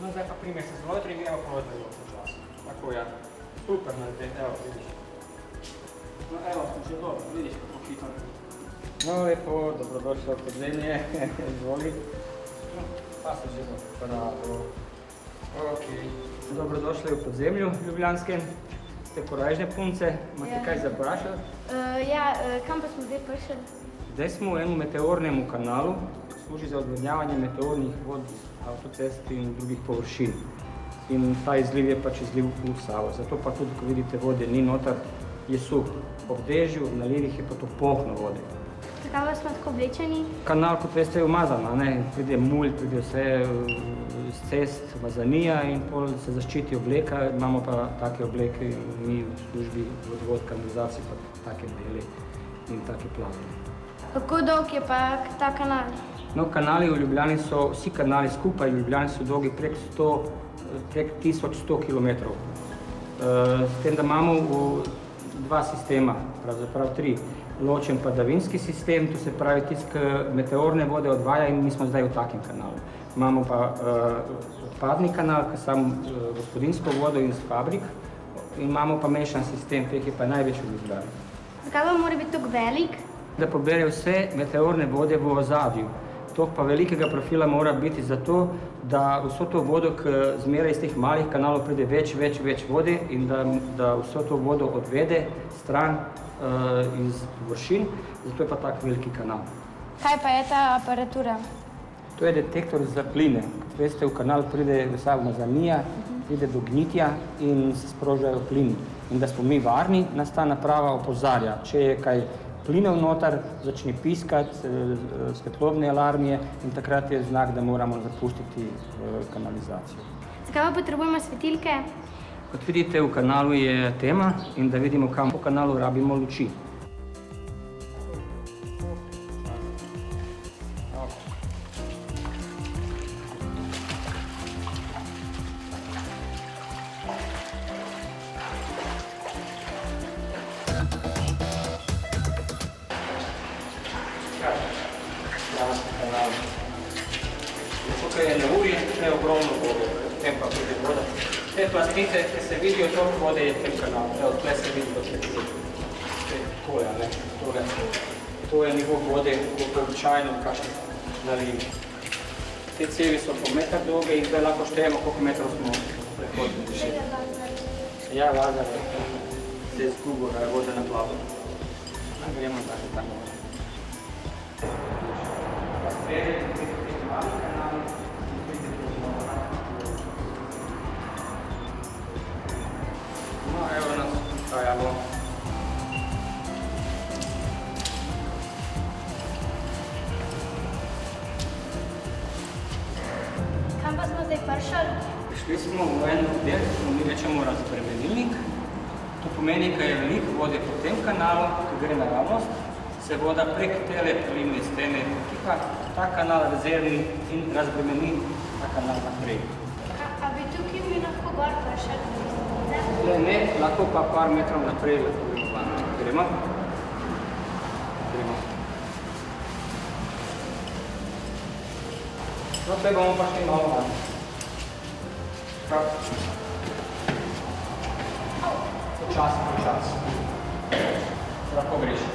No zdaj pa primjer se zlotri in evo položaj v počasu. Tako ja. Super narediti, evo vidiš. No evo, smo že dobro, vidiš kako hitro. No lepo, dobrodošli v podzemlje, izvoli. Pa se že dobro, bravo. Ok. Dobrodošli v podzemlju ljubljanskem. Ste korajžne punce, imate kaj za vprašati? Kam pa smo zdaj prišli? Zdaj smo v enem meteornem kanalu, ki služi za odvodnjavanje meteornih vod z avtocest in drugih površin. In ta izliv je pač izliv v Savo. Zato pa tudi, ko vidite, vode ni noter, je suh. Ob dežju, na lirih je pa to polno vode. Zakaj pa smo tako oblečeni? Kanal, kot veste, je umazan, pride mulj, pride vse z cest, umazanija in pol se zaščiti obleka. Imamo pa take obleke mi v službi vodovod, kanalizacij, pa take bele in take plave. Kako dolg je pa ta kanal? No, kanali v Ljubljani so, vsi kanali skupaj v Ljubljani so dolgi prek 1100 km. S tem, da imamo dva sistema, pravzaprav tri. Ločen padavinski sistem, to se pravi tisti, ki meteorne vode odvaja in mi smo zdaj v takem kanalu. Imamo pa odpadni kanal, ki samo gospodinjsko vodo iz fabrik in imamo pa mešan sistem, teh je pa največ v Ljubljani. Zakaj pa mora biti tako velik? Da pobere vse meteorne vode v ozadju. Tok pa velikega profila mora biti zato, da vso to vodo, ki zmeraj iz teh malih kanalov pride več vode in da vso to vodo odvede stran iz površin, zato je pa tak veliki kanal. Kaj pa je ta aparatura? To je detektor za pline. Kot veste, v kanal pride vsa umazanija, pride do gnitja in se sprožajo plini. In da smo mi varni, nas ta naprava opozarja. Če je kaj plinov noter, začne piskati, svetlobne alarmije in takrat je znak, da moramo zapustiti kanalizacijo. Zakaj pa potrebujemo svetilke? Kot vidite, v kanalu je tema in da vidimo, kam po kanalu rabimo luči. Tukaj je neurje, tukaj je ogromno vode, potem pa pride voda. Te plastite, ki se vidijo, toliko vode je v tem kanalu. Evo, tukaj se vidi, da se tole. To je nivo vode, kot običajno v kakšnih nalivi. Te cevi so po metar dolge in zdaj lahko štejemo, koliko metrov smo prehodili. Ja, lazar, se je izgubil, da je voda naplavljena. Gremo zdaj tam. No, evo nas stajalo. Kam pa smo zdaj prišli? Prišli smo v en del, ki mi rečemo razbremenilnik. To pomeni, da je veliko vode po tem kanalu, ki gre naravnost, se voda prek tele plimne stene potiha, ta kanal rezervni in razbremeni ta kanal naprej. A bi tukaj mi lahko gor prišli? Ne, lahko pa par metrov naprej lahko gremo. Gremo? Gremo. No, zdaj bomo pa šli malo van. Počasi. Lahko greš.